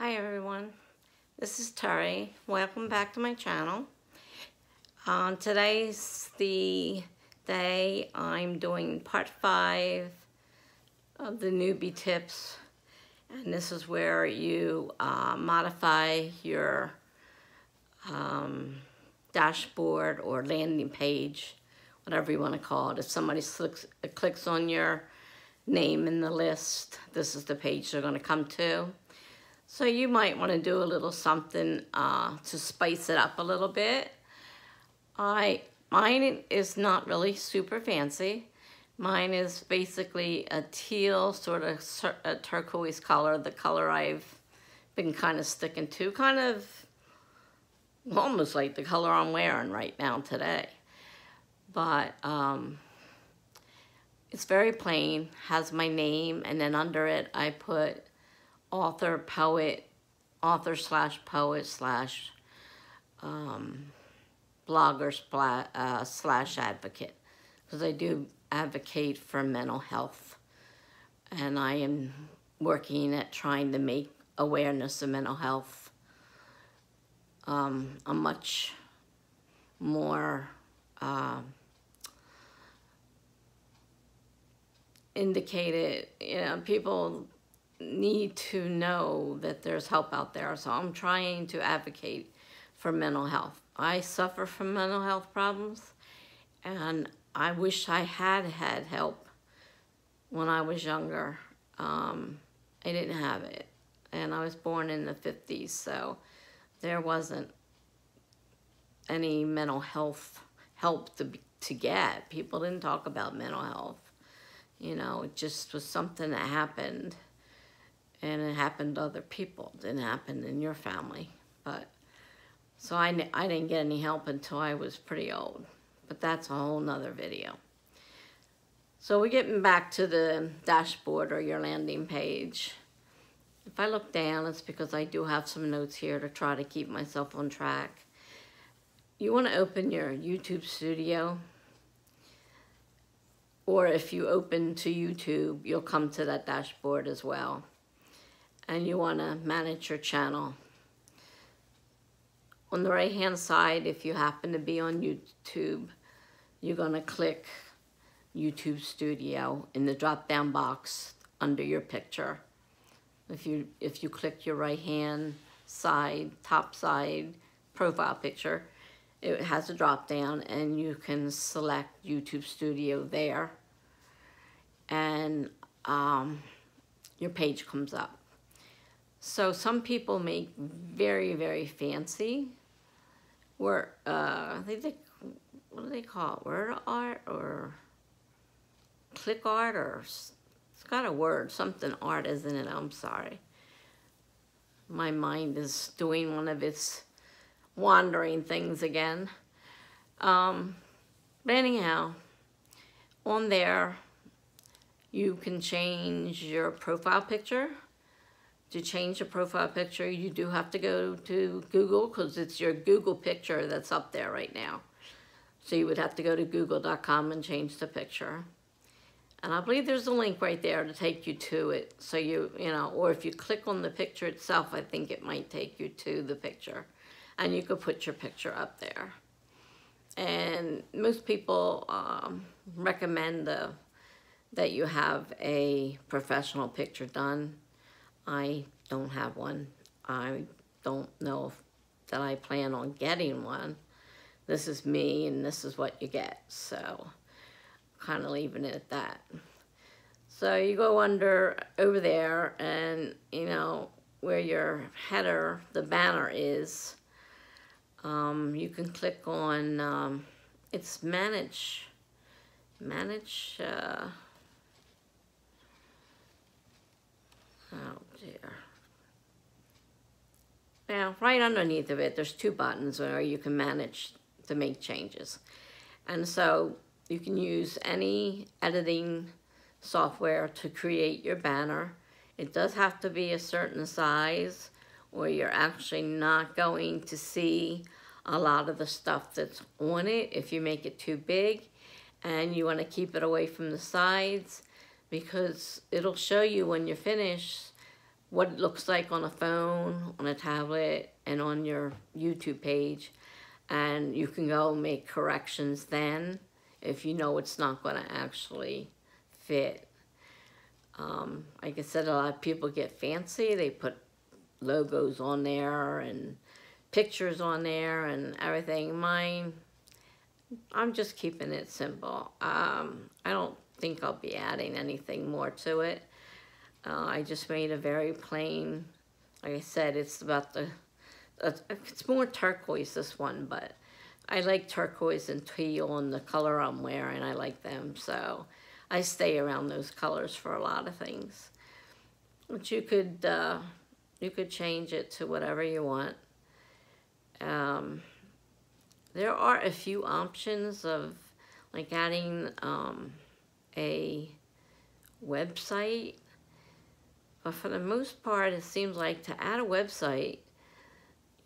Hi everyone, this is Terry. Welcome back to my channel. Today's the day I'm doing part 5 of the newbie tips, and this is where you modify your dashboard or landing page, whatever you want to call it. If somebody clicks on your name in the list, this is the page they're going to come to. So you might want to do a little something to spice it up a little bit. Mine is not really super fancy. Mine is basically a teal, sort of a turquoise color, the color I've been kind of sticking to, kind of almost like the color I'm wearing right now today. But it's very plain, has my name, and then under it I put author slash poet slash blogger slash advocate, because I do advocate for mental health, and I am working at trying to make awareness of mental health a much more indicated. People need to know that there's help out there. So I'm trying to advocate for mental health. I suffer from mental health problems, and I wish I had help when I was younger. I didn't have it, and I was born in the 50s, so there wasn't any mental health help to get. People didn't talk about mental health. It just was something that happened. And it happened to other people. It didn't happen in your family. So I didn't get any help until I was pretty old. But that's a whole nother video. So we're getting back to the dashboard or your landing page. If I look down, it's because I do have some notes here to try to keep myself on track. You want to open your YouTube studio. Or if you open to YouTube, you'll come to that dashboard as well. And you want to manage your channel. On the right hand side, if you happen to be on YouTube, you're going to click YouTube Studio in the drop down box under your picture. If you click your right hand side, top side profile picture, it has a drop down and you can select YouTube Studio there, and your page comes up. So some people make very, very fancy what do they call it? Word art or click art, or it's got a word, something art, isn't it? I'm sorry. My mind is doing one of its wandering things again. But anyhow, on there, you can change your profile picture. To change a profile picture, you do have to go to Google, because it's your Google picture that's up there right now. So you would have to go to google.com and change the picture. And I believe there's a link right there to take you to it. So or if you click on the picture itself, I think it might take you to the picture. And you could put your picture up there. And most people recommend that you have a professional picture done. I don't have one. I don't know that I plan on getting one. This is me, and this is what you get. So, kind of leaving it at that. So you go over there, and where your header, the banner is, you can click on, it's manage, oh dear. Now, right underneath of it, there's 2 buttons where you can manage to make changes. And so you can use any editing software to create your banner. It does have to be a certain size, or you're actually not going to see a lot of the stuff that's on it if you make it too big. And you want to keep it away from the sides, because it'll show you when you're finished what it looks like on a phone, on a tablet, and on your YouTube page. And you can go make corrections then if you know it's not going to actually fit. Like I said, a lot of people get fancy. They put logos on there and pictures on there and everything. Mine, I'm just keeping it simple. I don't think I'll be adding anything more to it. I just made a very plain, like I said, it's about it's more turquoise, this one, but I like turquoise and teal and the color I'm wearing. I like them, so I stay around those colors for a lot of things. But you could change it to whatever you want. There are a few options of like adding a website, but for the most part, it seems like to add a website,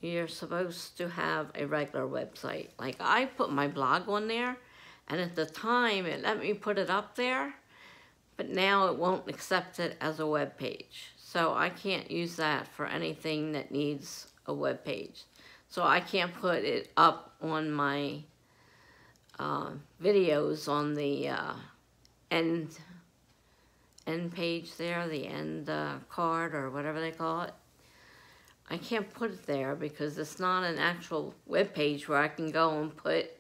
you're supposed to have a regular website. Like I put my blog on there, and at the time it let me put it up there, but now it won't accept it as a web page. So I can't use that for anything that needs a web page. So I can't put it up on my videos on the end page there, the end card or whatever they call it. I can't put it there because it's not an actual web page where I can go and put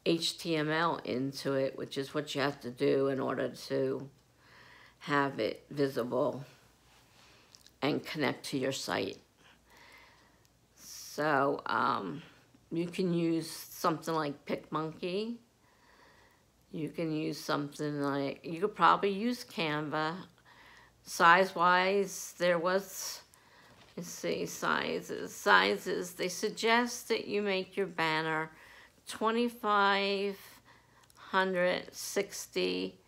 HTML into it, which is what you have to do in order to have it visible and connect to your site. So you can use something like PicMonkey. You can use something like, you could probably use Canva. Size-wise, there was, let's see, sizes. They suggest that you make your banner 2560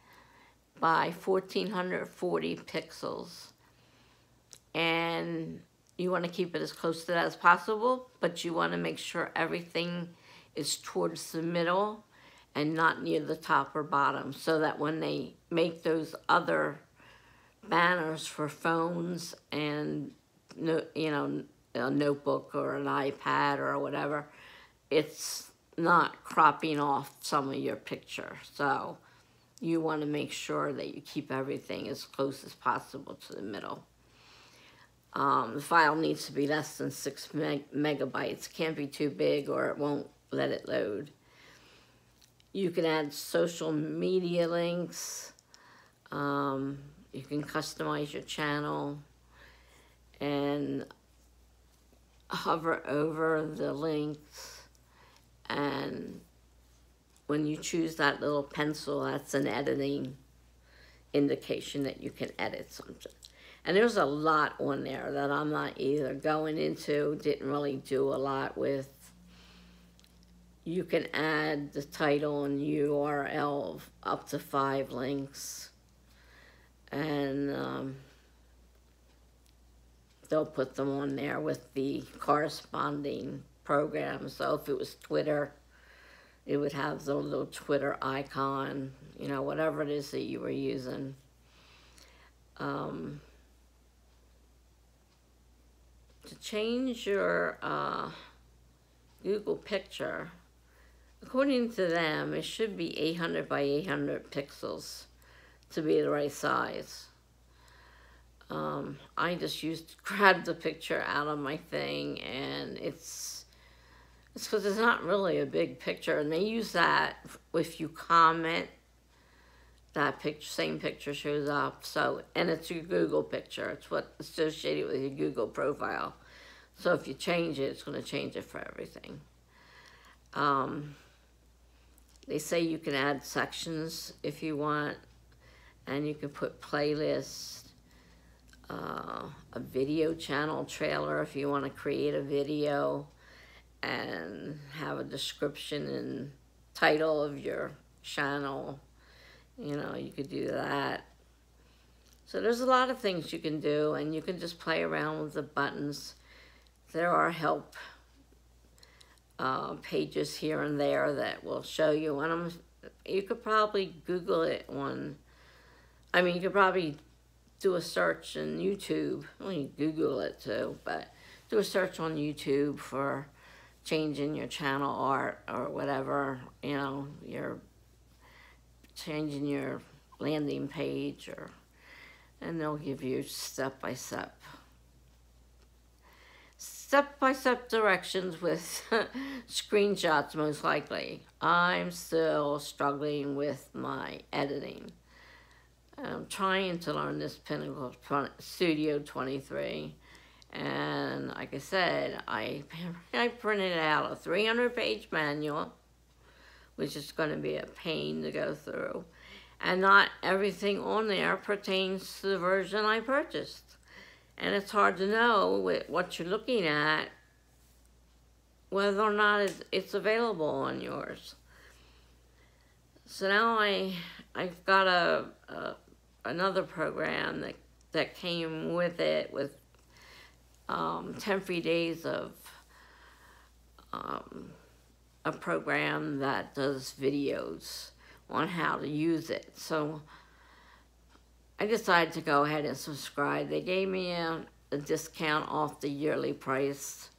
by 1440 pixels. And you want to keep it as close to that as possible, but you want to make sure everything is towards the middle and not near the top or bottom, so that when they make those other banners for phones and, you know, a notebook or an iPad or whatever, it's not cropping off some of your picture. So you want to make sure that you keep everything as close as possible to the middle. The file needs to be less than 6 megabytes. Can't be too big or it won't let it load. You can add social media links. You can customize your channel and hover over the links, and when you choose that little pencil, that's an editing indication that you can edit something. And there's a lot on there that I'm not either going into, didn't really do a lot with. You can add the title and URL of up to 5 links. And they'll put them on there with the corresponding program. So if it was Twitter, it would have the little Twitter icon, you know, whatever it is that you were using. To change your Google picture, according to them, it should be 800 by 800 pixels to be the right size. I just grabbed the picture out of my thing, and it's because it's not really a big picture, and they use that if you comment, that picture, same picture shows up. So, and it's your Google picture. It's what's associated with your Google profile. So if you change it, it's going to change it for everything. They say you can add sections if you want, and you can put playlists, a video channel trailer if you want to create a video and have a description and title of your channel. You know, you could do that. So there's a lot of things you can do, and you can just play around with the buttons. There are help pages here and there that will show you. And you could probably Google it on, I mean, you could probably do a search in YouTube. Well, you Google it too, but do a search on YouTube for changing your channel art or whatever, you know, you're changing your landing page, or, and they'll give you step-by-step directions with screenshots, most likely. I'm still struggling with my editing. I'm trying to learn this Pinnacle Studio 23. And like I said, I printed out a 300-page manual, which is going to be a pain to go through. And not everything on there pertains to the version I purchased. And it's hard to know with what you're looking at whether or not it's available on yours. So now I've got another program that came with it, with 10 free days of a program that does videos on how to use it. So I decided to go ahead and subscribe. They gave me a discount off the yearly price.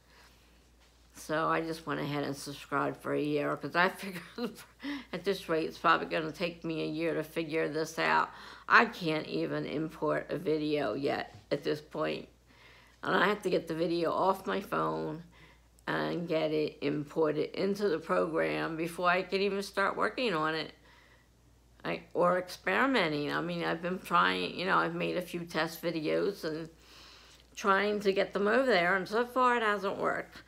So I just went ahead and subscribed for a year, because I figured at this rate it's probably going to take me a year to figure this out. I can't even import a video yet at this point. And I have to get the video off my phone and get it imported into the program before I can even start working on it. Or experimenting. I mean, I've been trying, you know, I've made a few test videos and trying to get them over there, and so far it hasn't worked.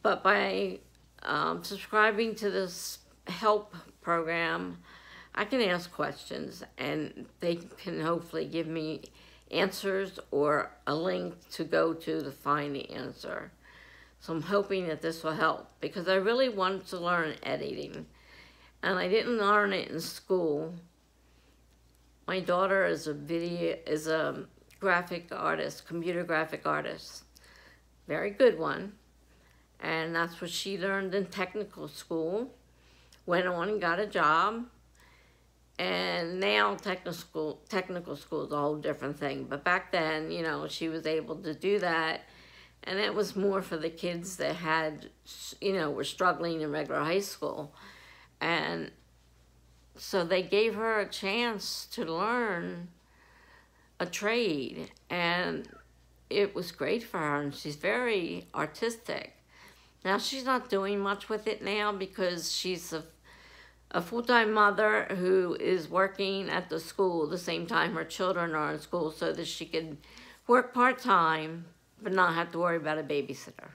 But by subscribing to this help program, I can ask questions, and they can hopefully give me answers or a link to go to find the answer. So I'm hoping that this will help, because I really wanted to learn editing. And I didn't learn it in school. My daughter is a graphic artist, computer graphic artist. Very good one. And that's what she learned in technical school. Went on and got a job. And now technical school is a whole different thing. But back then, you know, she was able to do that. And it was more for the kids that had, you know, were struggling in regular high school. And so they gave her a chance to learn a trade, and it was great for her, and she's very artistic. Now, she's not doing much with it now because she's a full-time mother who is working at the school the same time her children are in school, so that she can work part-time but not have to worry about a babysitter.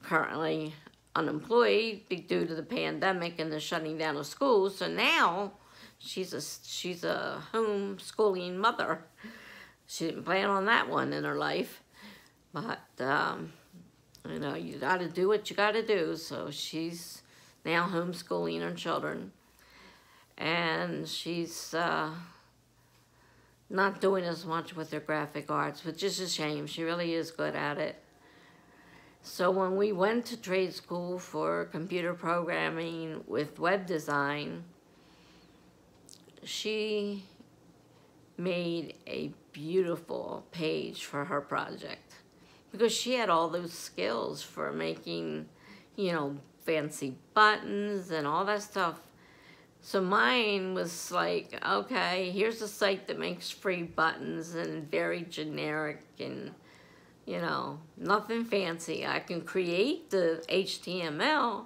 Currently unemployed due to the pandemic and the shutting down of schools, so now she's a homeschooling mother. She didn't plan on that one in her life, but you know, you got to do what you got to do. So she's now homeschooling her children, and she's not doing as much with her graphic arts, which is a shame. She really is good at it. So when we went to trade school for computer programming with web design, she made a beautiful page for her project, because she had all those skills for making, you know, fancy buttons and all that stuff. So mine was like, okay, here's a site that makes free buttons, and very generic and, you know, nothing fancy. I can create the HTML,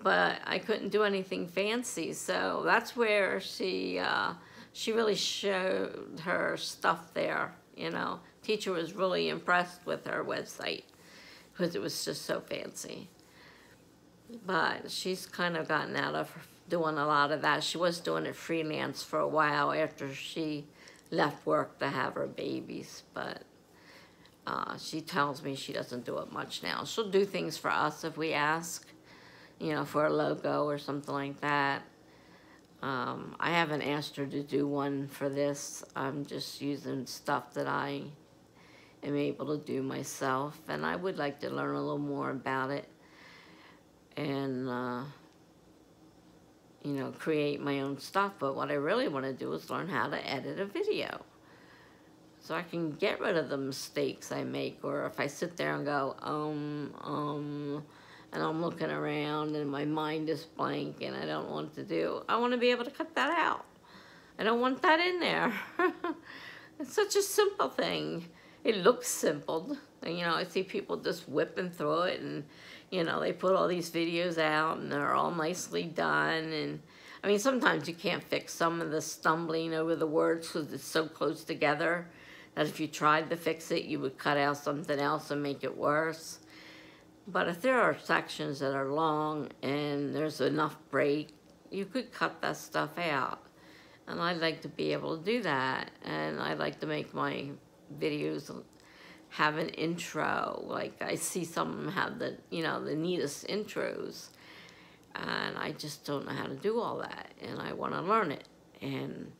but I couldn't do anything fancy. So that's where she really showed her stuff there, you know. Teacher was really impressed with her website because it was just so fancy. But she's kind of gotten out of doing a lot of that. She was doing it freelance for a while after she left work to have her babies, but she tells me she doesn't do it much now. She'll do things for us if we ask, you know, for a logo or something like that. I haven't asked her to do one for this. I'm just using stuff that I am able to do myself, and I would like to learn a little more about it and, you know, create my own stuff. But what I really want to do is learn how to edit a video. so I can get rid of the mistakes I make, or if I sit there and go, and I'm looking around and my mind is blank and I don't know what to do, I want to be able to cut that out. I don't want that in there. It's such a simple thing. It looks simple. And, you know, I see people just whipping through it, and, you know, they put all these videos out and they're all nicely done. And I mean, sometimes you can't fix some of the stumbling over the words because it's so close together that if you tried to fix it, you would cut out something else and make it worse. But if there are sections that are long and there's enough break, you could cut that stuff out. And I'd like to be able to do that. And I'd like to make my videos have an intro. Like, I see some of them have the, you know, the neatest intros. And I just don't know how to do all that. And I want to learn it. And,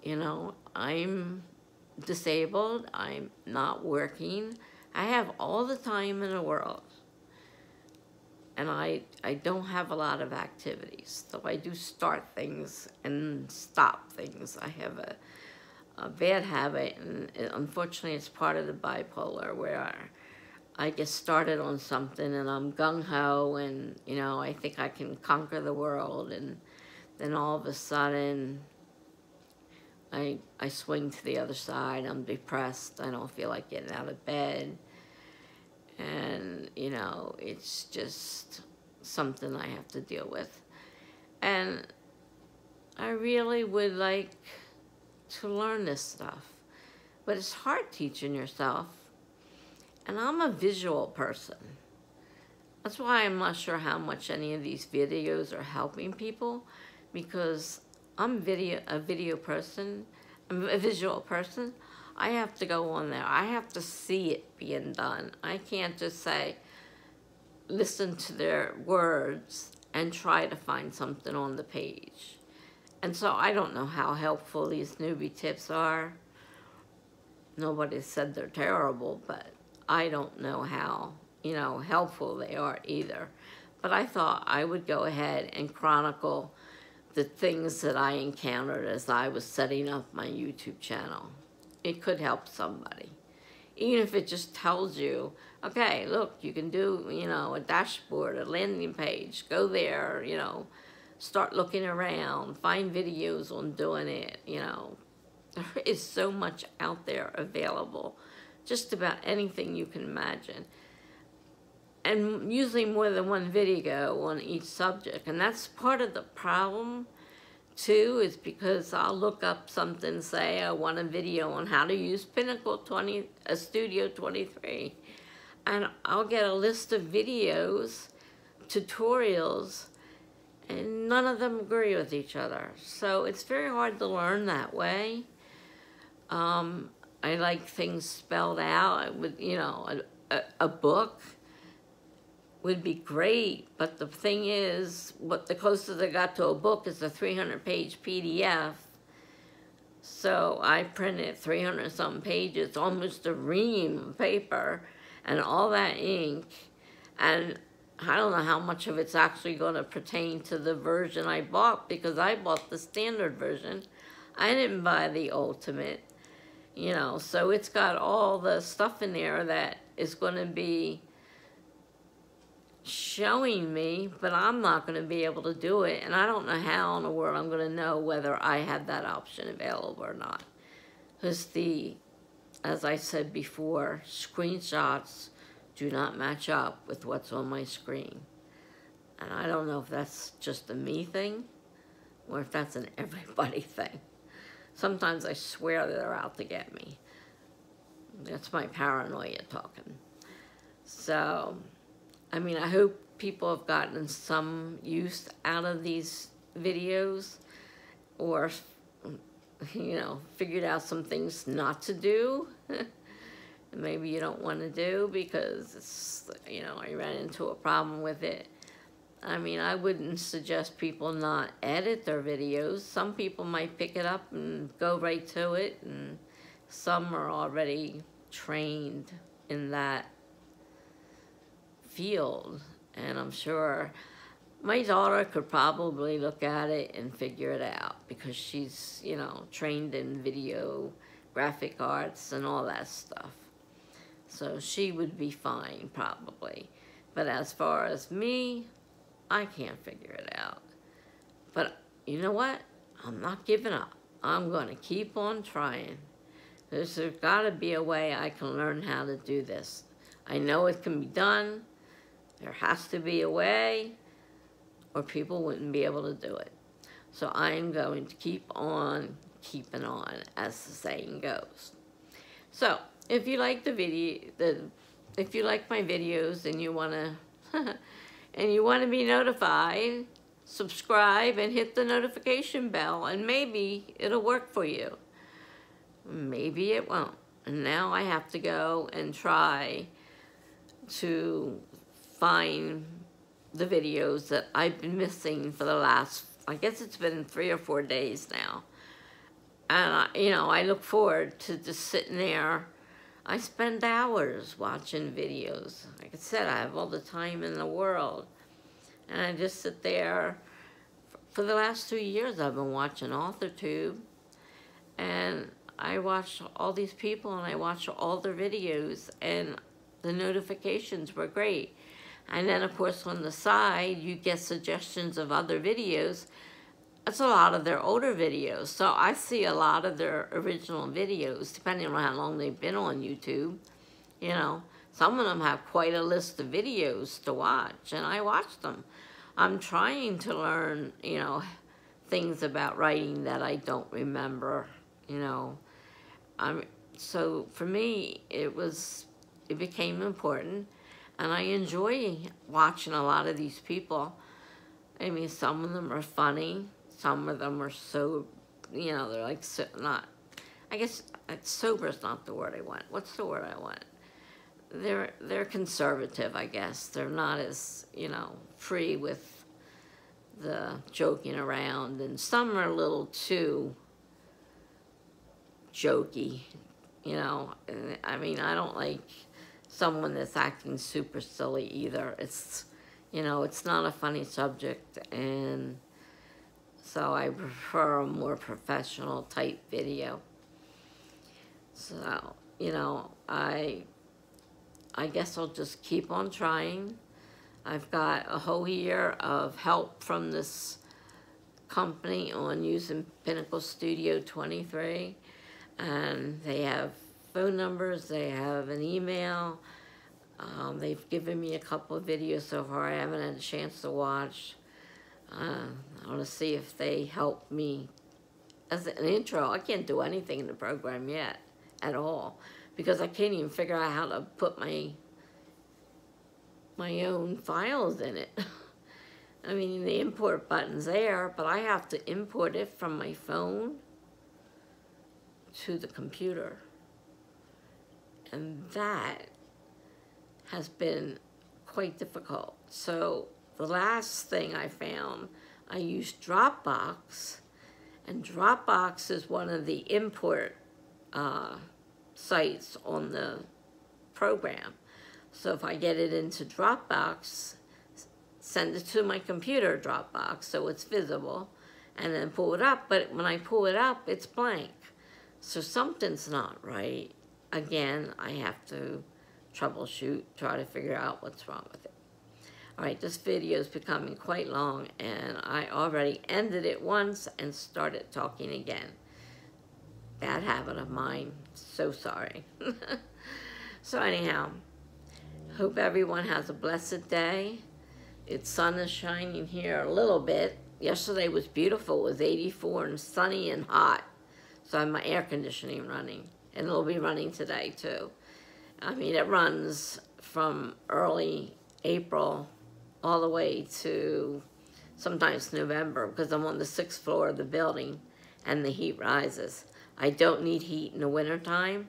you know, I'm disabled. I'm not working. I have all the time in the world. And I don't have a lot of activities. So I do start things and stop things. I have a bad habit, and unfortunately it's part of the bipolar, where I get started on something and I'm gung-ho, and, you know, I think I can conquer the world, and then all of a sudden I swing to the other side. I'm depressed. I don't feel like getting out of bed. And, you know, it's just something I have to deal with. And I really would like to learn this stuff. But it's hard teaching yourself. And I'm a visual person. That's why I'm not sure how much any of these videos are helping people, because I'm a visual person. I have to go on there. I have to see it being done. I can't just say, listen to their words and try to find something on the page. And so I don't know how helpful these newbie tips are. Nobody said they're terrible, but I don't know how, you know, helpful they are either. But I thought I would go ahead and chronicle the things that I encountered as I was setting up my YouTube channel. It could help somebody. Even if it just tells you, okay, look, you can do, you know, a dashboard, a landing page, go there, you know, start looking around, find videos on doing it, you know. There is so much out there available, just about anything you can imagine. And usually more than one video on each subject. And that's part of the problem, too, is because I'll look up something, say I want a video on how to use Studio 23. And I'll get a list of videos, tutorials, and none of them agree with each other. So it's very hard to learn that way. I like things spelled out. With, you know, a book would be great, but the thing is, the closest I got to a book is a 300-page PDF. So I printed 300-something pages, almost a ream of paper, and all that ink, and I don't know how much of it's actually going to pertain to the version I bought, because I bought the standard version. I didn't buy the ultimate, you know, so it's got all the stuff in there that is going to be showing me, but I'm not going to be able to do it, and I don't know how in the world I'm going to know whether I have that option available or not. Because as I said before, screenshots do not match up with what's on my screen. And I don't know if that's just a me thing or if that's an everybody thing. Sometimes I swear they're out to get me. That's my paranoia talking. So, I mean, I hope people have gotten some use out of these videos, or, you know, figured out some things not to do. Maybe you don't want to do because it's, you know, I ran into a problem with it. I mean, I wouldn't suggest people not edit their videos. Some people might pick it up and go right to it, and some are already trained in that field. And I'm sure my daughter could probably look at it and figure it out, because she's, you know, trained in video graphic arts and all that stuff. So she would be fine, probably. But as far as me, I can't figure it out. But you know what? I'm not giving up. I'm going to keep on trying. There's got to be a way I can learn how to do this. I know it can be done. There has to be a way, or people wouldn't be able to do it. So I'm going to keep on keeping on, as the saying goes. So if you like the video, if you like my videos and you want to and you want to be notified, subscribe and hit the notification bell, and maybe it'll work for you. Maybe it won't. And now I have to go and try to find the videos that I've been missing for the last, I guess it's been 3 or 4 days now. And, you know, I look forward to just sitting there. I spend hours watching videos. Like I said, I have all the time in the world. And I just sit there. For the last 2 years, I've been watching Authortube. And I watch all these people, and I watch all their videos, and the notifications were great. And then, of course, on the side, you get suggestions of other videos. That's a lot of their older videos. So I see a lot of their original videos, depending on how long they've been on YouTube. You know, some of them have quite a list of videos to watch, and I watch them. I'm trying to learn, you know, things about writing that I don't remember, you know. So for me, it became important, and I enjoy watching a lot of these people. I mean, some of them are funny, some of them are so, you know, they're like, not, I guess sober is not the word I want. What's the word I want? They're conservative, I guess. They're not as, you know, free with the joking around, and some are a little too jokey, you know. I mean, I don't like someone that's acting super silly either. It's, you know, it's not a funny subject, and so I prefer a more professional type video. So, you know, I guess I'll just keep on trying. I've got a whole year of help from this company on using Pinnacle Studio 23. And they have phone numbers, they have an email. They've given me a couple of videos so far I haven't had a chance to watch. I want to see if they help me as an intro. I can't do anything in the program yet at all, because I can't even figure out how to put my own files in it. I mean, the import button's there, but I have to import it from my phone to the computer. And that has been quite difficult. So the last thing I found, I used Dropbox, and Dropbox is one of the import sites on the program. So if I get it into Dropbox, send it to my computer Dropbox so it's visible, and then pull it up, but when I pull it up, it's blank. So something's not right. Again, I have to troubleshoot, try to figure out what's wrong with it. All right, this video is becoming quite long, and I already ended it once and started talking again. Bad habit of mine, so sorry. So anyhow, hope everyone has a blessed day. Its sun is shining here a little bit. Yesterday was beautiful, it was 84 and sunny and hot. So I have my air conditioning running, and it'll be running today too. I mean, it runs from early April all the way to sometimes November, because I'm on the 6th floor of the building and the heat rises. I don't need heat in the wintertime.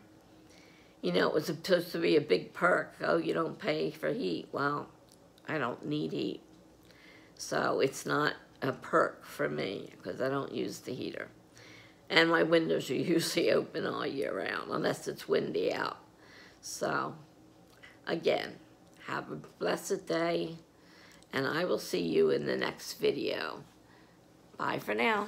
You know, it was supposed to be a big perk. Oh, you don't pay for heat. Well, I don't need heat. So it's not a perk for me because I don't use the heater. And my windows are usually open all year round, unless it's windy out. So, again, have a blessed day, and I will see you in the next video. Bye for now.